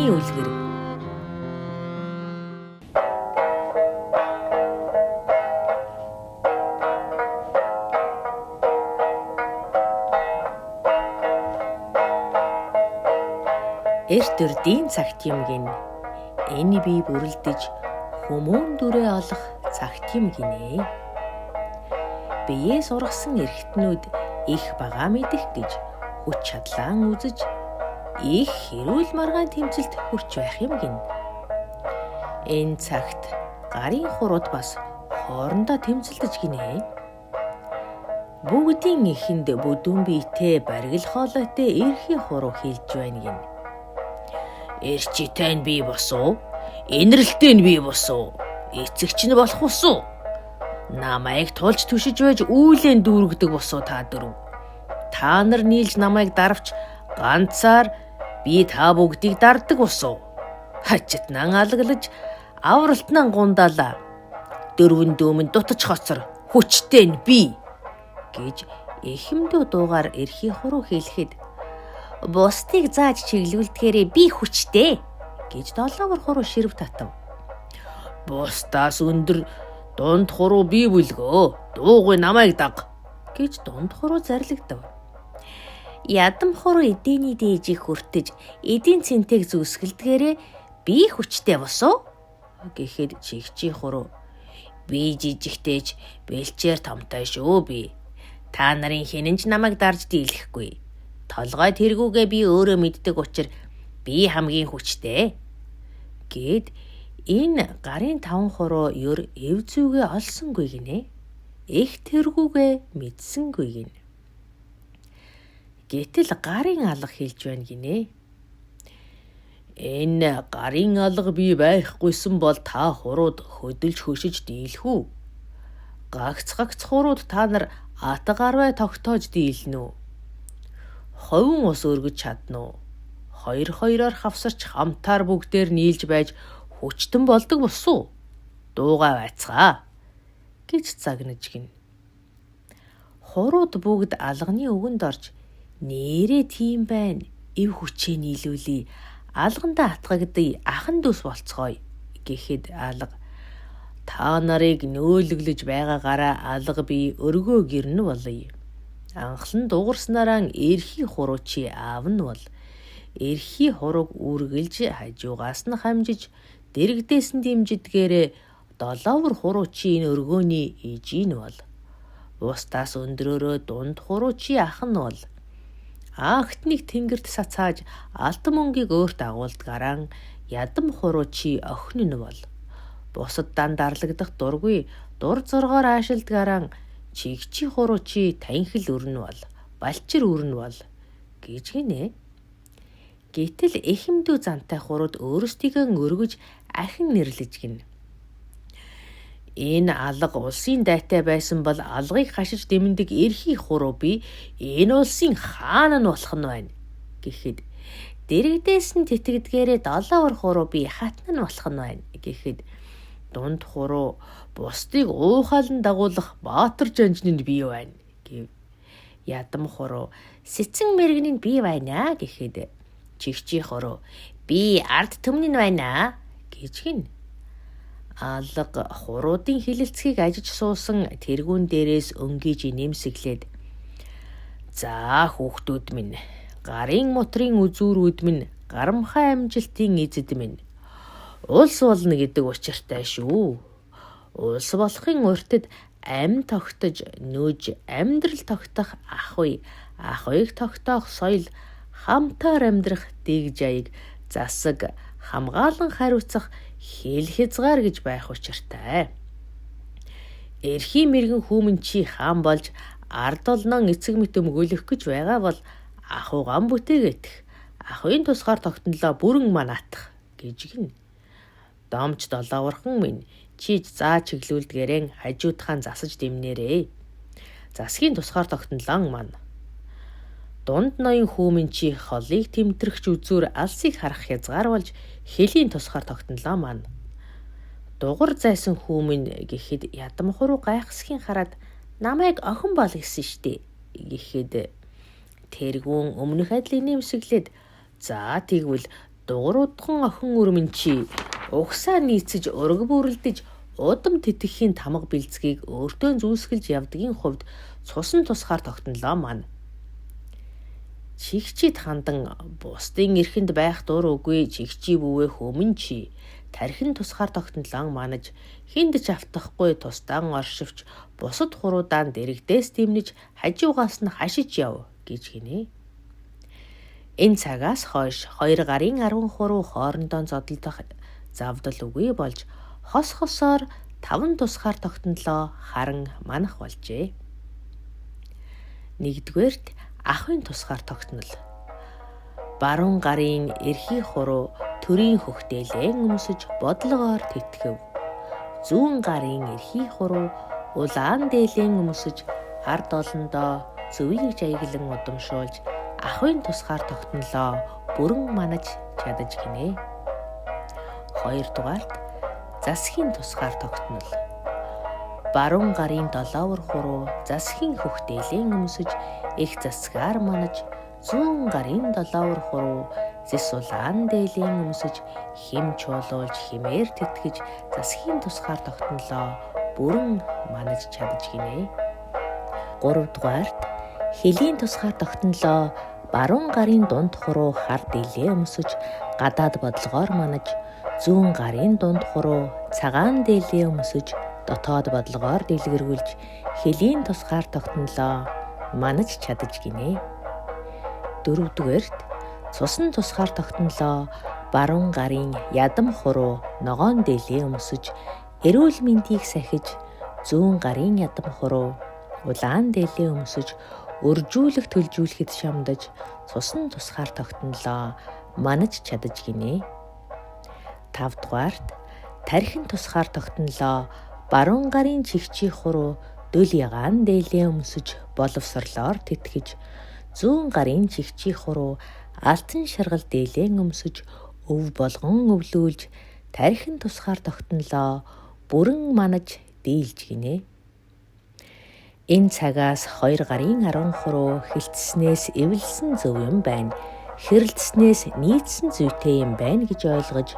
Алганы үлгэр. Эрт үрдийн цагт юм гин. Энэ би бүрлдэж хүмүүн дүрээ олох цагт юм гинэ. Биеэ сургасан эрхтнүүд их байгаа мэдэх гэж хүч чадлаа үзэж их хэрүүл маргаан тэмцэлд хүрч байх юм гин. Энэ цагт гарын хурууд бас хоорондоо тэмцэлдэж гинэ. Бүгдийн эхэнд бүдүүн биетэй баргил хоолойтой эрхий хуруу хэлж байна гин. Эрчитэй нь бий босуу, инрэлтэй нь бий босуу, эцэгч нь болох босуу. Намайг тулж түшиж байж үүлэн дүүргдэг босуу та дөрөв. Та нар нийлж намайг дарвч ганцаар би та бүгдийг дарддаг босуу. Хачитнан алгалж, авралтнан гундаалаа. Дөрвөн дөөмөн дутаж хоцор, хүчтэй нь би гэж эхэмдүү дуугаар эрхий хуруу хэлэхэд бусдыг зааж чиглүүлдэхээрээ би хүчтэй гэж долоовор хуруу ширв татав. Бусдаас өндөр дунд хуруу би бүлгөө, дуугүй намайг даг гэж дунд хуруу зарлагдав. Ядам хуруу эдээний дээжийг хүртэж эдийн цэнтэйг зүсгэлдгээрээ би хүчтэй босоо гэхэд чигчи хуруу би жижигтэйч бэлчээр томтой шүү би. Та нарын хинэнч намайг дарж дийлэхгүй. Толгой тэргүүгээ би өөрөө мэддэг учраас би хамгийн хүчтэй гэд энэ гарын 5 хуруу ёр эв зүйгээ олсонгүй гинэ. Их тэргүүгээ мэдсэнгүй гинэ. Гэтэл гарын алга хэлж байна гинэ. Энэ гарын алга би байхгүйсэн бол та хурууд хөдөлж хөшиж дийлхүү. Гагц хурууд та нар атгарвай тогтоож дийлнэ. Ховын ус өргөж чадна уу? Хоёр-хоёроор хавсарч хамтаар бүгдээр нийлж байж хүчтэн болдог босуу. Дуугаа байцгаа гэж загнаж гин. Хурууд бүгд алганы өгөнд орж нэрээ тийм байна. Ив хүчээ нийлүүлээ. Алгандаа атгагдъя. Ахан дүүс болцгоё гэхэд алга та нарыг нөөлөглөж байгаагаараа алга би өргөө гэрнэ болъё. Анхлан дуурснараа эрхий хуруу чи аавн бол эрхий хурууг үргэлж хажуугаас нь хамжиж дэрэгдээс нь дэмжидгээрээ долоовор хуруу чи энэ өргөөний ижийн бол бусдаас өндрөөрөө дунд хуруу чи ах нь бол аагтныг тэнгэрт сацааж алтан мөнгийг өөрт агуулдгаараа ядам хуруу чи охин нь бол бусад дандарлагдах дургүй дур зоргоор аашилдгаараа чигчи хуруу чи танхил өрн бол балчир өрн бол гэж гинэ. Гэтэл эхэмдүү зантай хурууд өөрсдийгөө өргөж ахин нэрлэж гин. Энэ алга улсын дайтай байсан бол алгыг хашиж дэмэндэг эрхий хуруу би энэ улсын хаан нь болох нь байна гэхэд дэрэгдээс нь тэтгдгээрээ долоовор хуруу би хатна нь болох нь байна гэхэд дунд хуруу бусдыг уухайлан дагуулах баатар жанжинд бий байна гэв. Ядам хуруу сэцэн мэрэгний бий байна гэхэд чигчи хуруу би ард түмний байна гэж гин. Алга хуруудын хилэлцгийг ажиж суусан тэргүүн дээрээс өнгөж нэмсэглээд за хүүхдүүд минь гарын мотрын үзүүрүүд минь гарамхай амжилтын эзэд минь улс болно гэдэг учиртай шүү. Улс болохын уртад ам тогтож нүүж амьдрал тогтох ахуй, ахуйг тогтоох соёл, хамтаар амьдрах дэг жаяг, засаг, хамгаалан хариуцах хэл хязгаар гэж байх учиртай. Эрхий мэргэн хүмүн чи хаан болж ард олнон эцэг мэт өмгөөлөх гэж байгаа бол ахуй гам бүтээgetэх, ахуйн тусгаар тогтнолоо бүрэн манаатах гэж гин. Домч долооворхон минь чи заа чиглүүлдгээрэн хажуудхан засаж дэмнэрээ. Засгийн тусгаар тогтнолон маань. Дунд ноён хүмүн чи холыг тэмтрэгч үзүүр алсыг харах хязгаар болж хэлийн тусгаар тогтнолоо маань. Дугар зайсан хүмүн гэхэд ядам хуруу гайхсхийн хараад намайг охин бол гэсэн штэ гэхэд тэргүүн өмнөх адилыг нэмсэглээд за тэгвэл дугуйруудхан охин өрмөн чи угсаа нийцэж ураг бүрэлдэж удам тэтгэхийн тамга бэлцгийг өөртөө зүүсгэлж явдгийн хувьд цусан тусгаар тогтнолоо маань. Чигчид хандан бусдын эрхэнд байх дур үгүй чигчи бүвээх өмнө чи тархин тусгаар тогтнолоо манаж хинд ч автахгүй тусдаан оршивч бусад хуруудаан дэрэгдээс дэмнэж хажуугаас нь хашиж яв гэж гинэ. Энэ цагаас хойш 2 гарын 13 хоорондоо зодолдох завдал үгүй болж хос хосоор 5 тусгаар тогтнолоо харан манах болжээ. 1-р ахын тусгаар тогтнол. Баруун гарын эрхий хуруу төрийн хөхтээлэн өмсөж бодлогоор тэтгэв. Зүүн гарын эрхий хуруу улаан дээлэн өмсөж ард олондоо зөвийг жаяглан удамшуулж ахын тусгаар тогтнолоо бүрэн манаж чадаж гинэ. 2-р засгийн тусгаар тогтнол. Баруун гарын 7 хуруу засгийн хөхтээлэн өмсөж их засгаар манаж, зүүн гарын 7 хуруу зэс улаан дээлэн өмсөж хэм чуулуулж хэмээр тэтгэж засгийн тусгаар тогтнолоо бүрэн манаж чадаж гинэ. 3-р хэлийн тусгаар тогтнолоо баруун гарын дунд хуруу хар дээлээ өмсөж гадаад бодлогоор манаж, зүүн гарын дунд хуруу цагаан дээлээ өмсөж дотоод бодлогоор дэлгэрүүлж хэлийн тусгаар тогтнолоо манаж чадаж гинэ. 4-р цусан тусгаар тогтнолоо баруун гарын ядам хуруу ногоон дээлээ өмсөж эрүүл мэндийг сахиж, зүүн гарын ядам хуруу улаан дээлээ өмсөж өржүүлэх төлжүүлэхэд шамдаж цусан тусгаар тогтнолоо манаж чадаж гинэ. 5-р тархин тусгаар тогтнолоо баруун гарын чигчи хуруу дөл ягаан дээлээ өмсөж боловсрлоор тэтгэж, зүүн гарын чигчи хуруу алтан шаргал дээлээ өмсөж өв болгон өвлүүлж тархин тусгаар тогтнолоо бүрэн манаж дийлж гинэ. Энэ цагаас 2 гарын 13 хилцснээс эвэлсэн зөв юм байна. Хэрэлдснээс нийцсэн зүйтэй юм байна гэж ойлгож,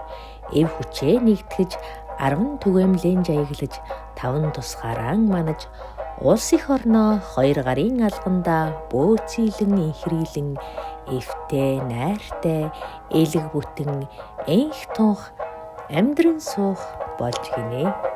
эв хүчээ нэгтгэж 10 түгээмлэн жаяглаж 5 тусгаараа манаж, улс их орноо 2 гарын алгандаа бөөцөйлөн инхрийлэн эвтэй, найртай, элэг бүтэн, энх тунх амьдран суух болж гинэ.